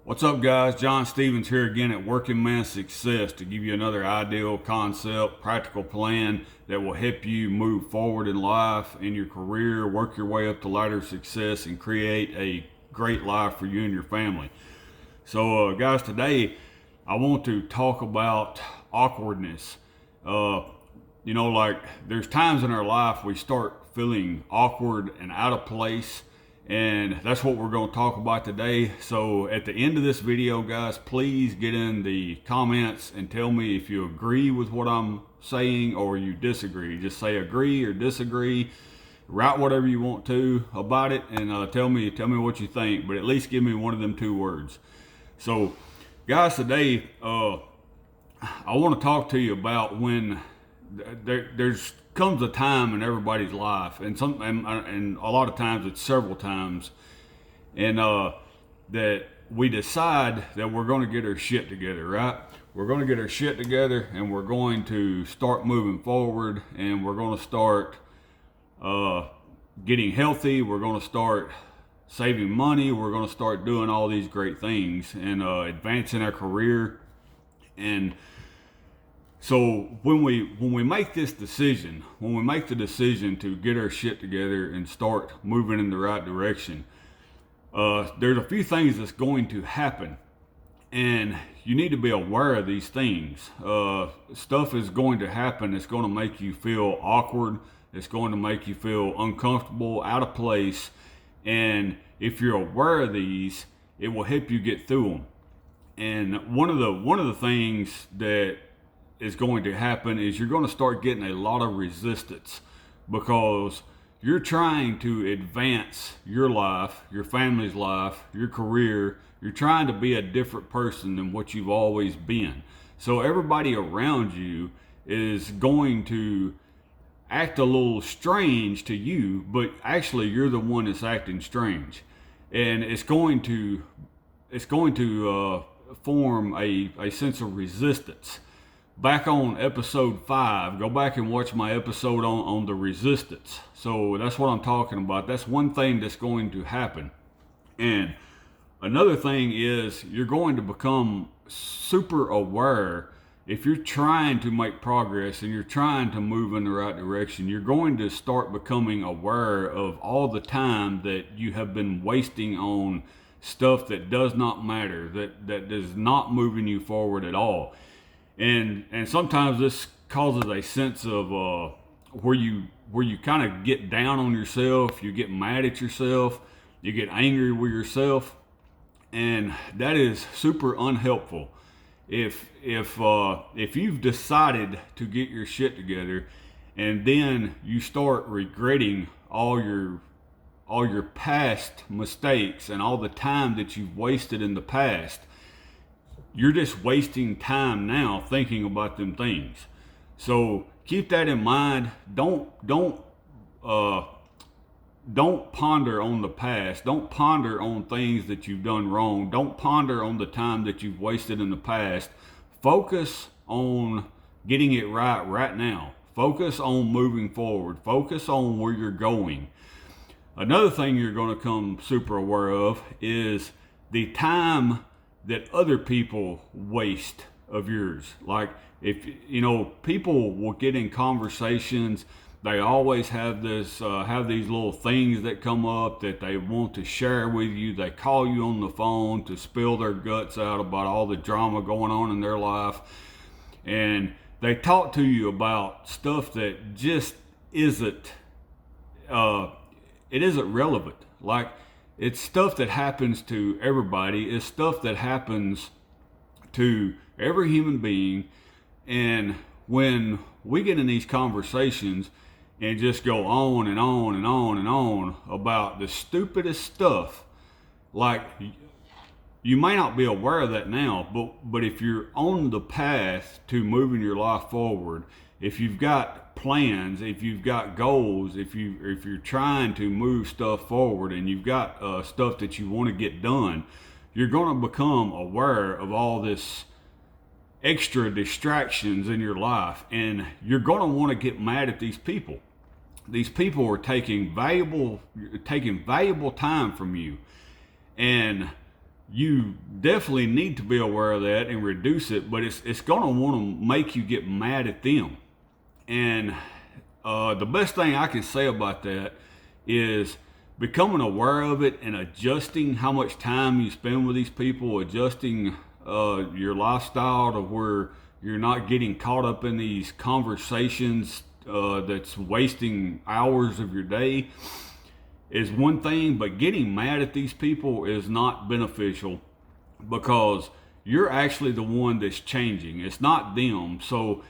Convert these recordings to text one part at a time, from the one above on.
What's up, guys? John Stevens here again at Working Man Success to give you another ideal concept, practical plan that will help you move forward in life, in your career, work your way up the ladder of success, and create a great life for you and your family. So, guys, today I want to talk about awkwardness. Like there's times in our life we start feeling awkward and out of place. And that's what we're going to talk about today. So at the end of this video, guys, please get in the comments and tell me if you agree with what I'm saying or you disagree. Just say agree or disagree. Write whatever you want to about it, and tell me what you think. But at least give me one of them two words. So, guys, today I want to talk to you about when there's comes a time in everybody's life, and a lot of times it's several times, and that we decide that we're going to get our shit together, right? We're going to get our shit together, and we're going to start moving forward, and we're going to start getting healthy. We're going to start saving money. We're going to start doing all these great things and advancing our career. And so when we make this decision, when we make the decision to get our shit together and start moving in the right direction, there's a few things that's going to happen, and you need to be aware of these things. Stuff is going to happen that's going to make you feel awkward. It's going to make you feel uncomfortable, out of place, and if you're aware of these, it will help you get through them. And one of the things that is going to happen is you're going to start getting a lot of resistance because you're trying to advance your life, your family's life, your career. You're trying to be a different person than what you've always been. So everybody around you is going to act a little strange to you, but actually you're the one that's acting strange. And it's going to form a sense of resistance. Back on episode 5, go back and watch my episode on the resistance. So that's what I'm talking about. That's one thing that's going to happen. And another thing is you're going to become super aware. If you're trying to make progress and you're trying to move in the right direction, you're going to start becoming aware of all the time that you have been wasting on stuff that does not matter, that is not moving you forward at all. And sometimes this causes a sense of where you kind of get down on yourself, you get mad at yourself, you get angry with yourself, and that is super unhelpful. If you've decided to get your shit together, and then you start regretting all your past mistakes and all the time that you've wasted in the past, you're just wasting time now thinking about them things. So keep that in mind. Don't ponder on the past. Don't ponder on things that you've done wrong. Don't ponder on the time that you've wasted in the past. Focus on getting it right now. Focus on moving forward. Focus on where you're going. Another thing you're going to come super aware of is the time that other people waste of yours. Like, if people will get in conversations, they always have these little things that come up that they want to share with you. They call you on the phone to spill their guts out about all the drama going on in their life, and they talk to you about stuff that just isn't relevant. Like, it's stuff that happens to everybody. It's stuff that happens to every human being. And when we get in these conversations and just go on and on and on and on about the stupidest stuff, like, you may not be aware of that now, but if you're on the path to moving your life forward, if you've got plans, if you've got goals, if you're trying to move stuff forward and you've got stuff that you want to get done, you're going to become aware of all this extra distractions in your life, and you're going to want to get mad at these people. These people are taking valuable time from you, and you definitely need to be aware of that and reduce it, but it's going to want to make you get mad at them. And the best thing I can say about that is becoming aware of it and adjusting how much time you spend with these people, adjusting your lifestyle to where you're not getting caught up in these conversations that's wasting hours of your day is one thing, but getting mad at these people is not beneficial because you're actually the one that's changing. It's not them. So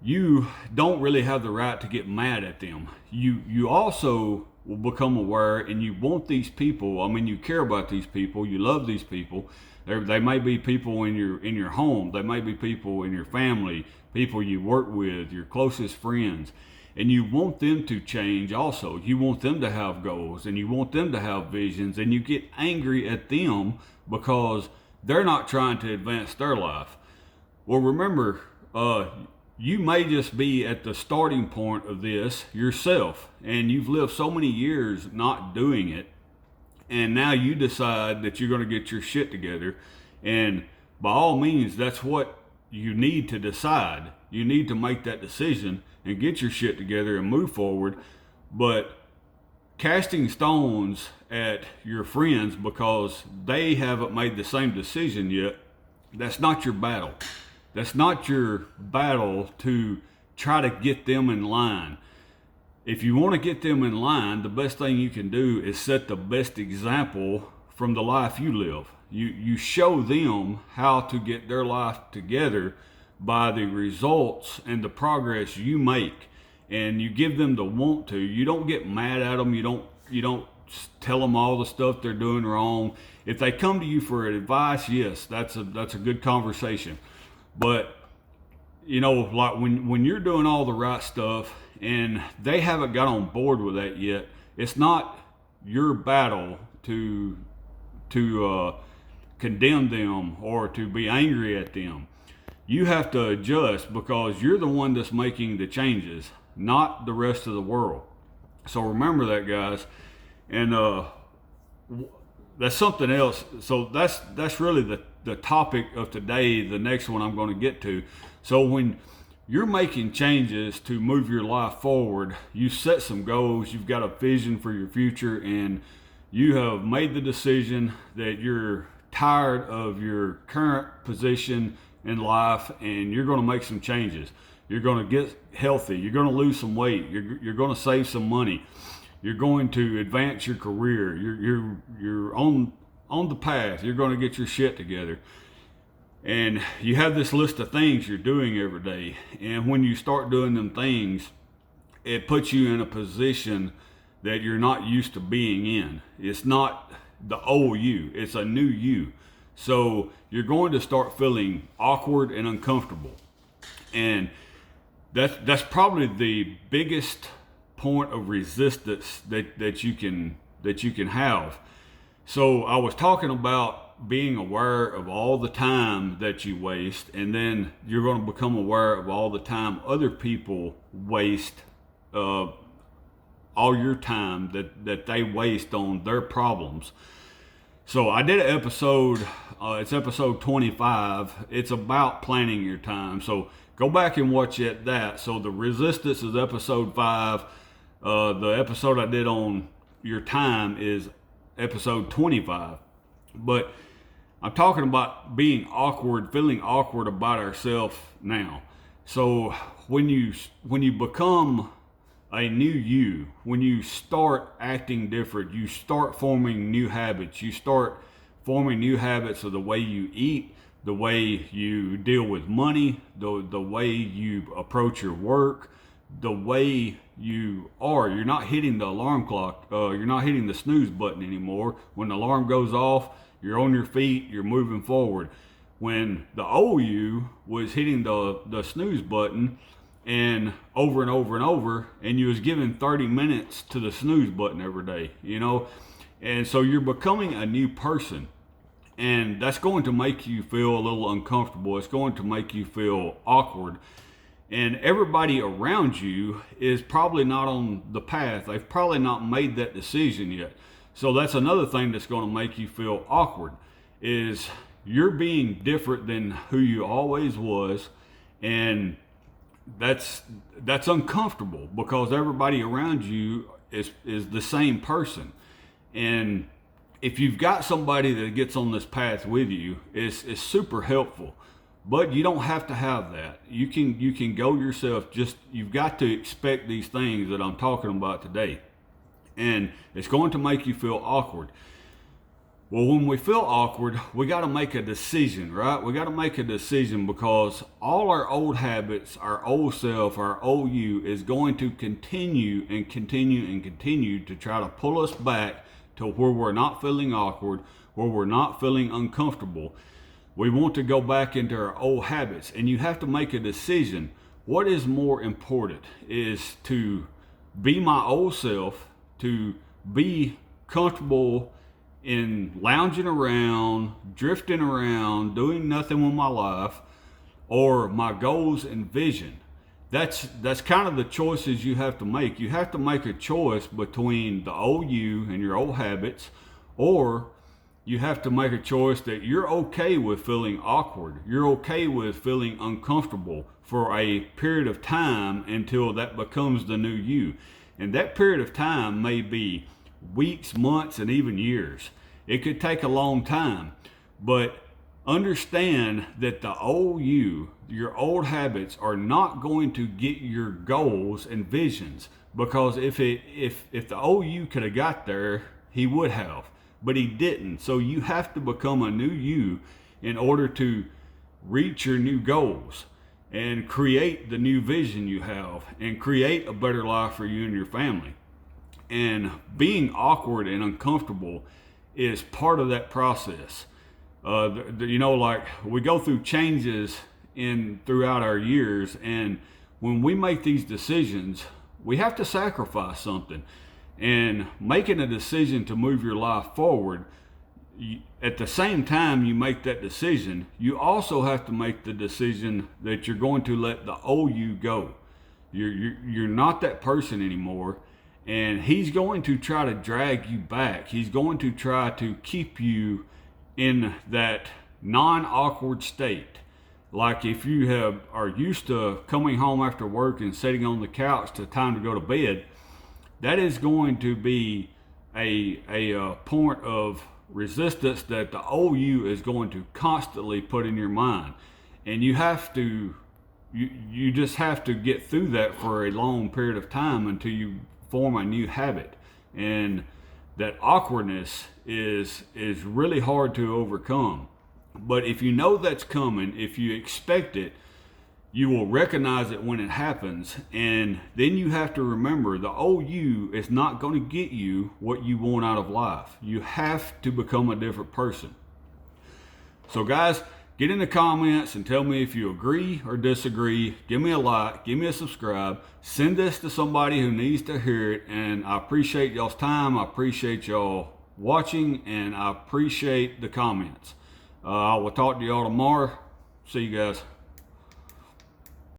you don't really have the right to get mad at them. You also will become aware, and you want these people. I mean, you care about these people. You love these people. They may be people in your home. They may be people in your family, people you work with, your closest friends. And you want them to change also. You want them to have goals, and you want them to have visions, and you get angry at them because they're not trying to advance their life. Well, remember, you may just be at the starting point of this yourself, and you've lived so many years not doing it, and now you decide that you're going to get your shit together. And by all means, that's what you need to decide. You need to make that decision and get your shit together and move forward. But casting stones at your friends because they haven't made the same decision yet, that's not your battle. That's not your battle to try to get them in line. If you want to get them in line, the best thing you can do is set the best example from the life you live. You show them how to get their life together by the results and the progress you make, and you give them the want to. You don't get mad at them. You don't tell them all the stuff they're doing wrong. If they come to you for advice, yes, that's a good conversation. But like when you're doing all the right stuff and they haven't got on board with that yet, it's not your battle to condemn them or to be angry at them. You have to adjust because you're the one that's making the changes, not the rest of the world. So remember that, guys. And that's something else. So that's really the topic of today, the next one I'm going to get to. So when you're making changes to move your life forward, you set some goals, you've got a vision for your future, and you have made the decision that you're tired of your current position in life and you're going to make some changes. You're going to get healthy. You're going to lose some weight. You're going to save some money. You're going to advance your career. You're on the path. You're going to get your shit together. And you have this list of things you're doing every day. And when you start doing them things, it puts you in a position that you're not used to being in. It's not the old you. It's a new you. So you're going to start feeling awkward and uncomfortable. And that's probably the biggest point of resistance that you can have. So I was talking about being aware of all the time that you waste, and then you're going to become aware of all the time other people waste, all your time that they waste on their problems. So I did an episode, it's episode 25. It's about planning your time. So go back and watch that. So the resistance is episode 5. The episode I did on your time is episode 25. But I'm talking about being awkward, feeling awkward about ourselves now. So when you become a new you, when you start acting different, you start forming new habits. You start forming new habits of the way you eat, the way you deal with money, the way you approach your work, the way you are. You're not hitting the alarm clock. You're not hitting the snooze button anymore. When the alarm goes off, you're on your feet. You're moving forward. When the old you was hitting the snooze button and over and over and over, and you was giving 30 minutes to the snooze button every day, and so you're becoming a new person, and that's going to make you feel a little uncomfortable. It's going to make you feel awkward, and everybody around you is probably not on the path. They've probably not made that decision yet. So that's another thing that's going to make you feel awkward. is you're being different than who you always was, and that's uncomfortable because everybody around you is the same person. And if you've got somebody that gets on this path with you, it's super helpful. But you don't have to have that. You can go yourself. Just you've got to expect these things that I'm talking about today, and it's going to make you feel awkward. Well, when we feel awkward, we got to make a decision, right? We got to make a decision because all our old habits, our old self, our old you is going to continue and continue and continue to try to pull us back to where we're not feeling awkward, where we're not feeling uncomfortable. We want to go back into our old habits, and you have to make a decision. What is more important is to be my old self, to be comfortable in lounging around, drifting around, doing nothing with my life, or my goals and vision. That's kind of the choices you have to make. You have to make a choice between the old you and your old habits, or you have to make a choice that you're okay with feeling awkward. You're okay with feeling uncomfortable for a period of time until that becomes the new you. And that period of time may be weeks, months, and even years. It could take a long time, but understand that the old you, your old habits, are not going to get your goals and visions, because if the old you could have got there, he would have, but he didn't. So you have to become a new you in order to reach your new goals and create the new vision you have and create a better life for you and your family. And being awkward and uncomfortable is part of that process. Like we go through changes throughout our years, and when we make these decisions, we have to sacrifice something. And making a decision to move your life forward, at the same time you make that decision, you also have to make the decision that you're going to let the old you go. You're not that person anymore, and he's going to try to drag you back. He's going to try to keep you in that non-awkward state. Like if you are used to coming home after work and sitting on the couch to time to go to bed, that is going to be a point of resistance that the old you is going to constantly put in your mind. And you just have to get through that for a long period of time until you form a new habit. And that awkwardness is really hard to overcome. But if you know that's coming, if you expect it, you will recognize it when it happens. And then you have to remember the old you is not going to get you what you want out of life. You have to become a different person. So guys, get in the comments and tell me if you agree or disagree. Give me a like, give me a subscribe, send this to somebody who needs to hear it. And I appreciate y'all's time. I appreciate y'all watching, and I appreciate the comments. I will talk to y'all tomorrow. See you guys.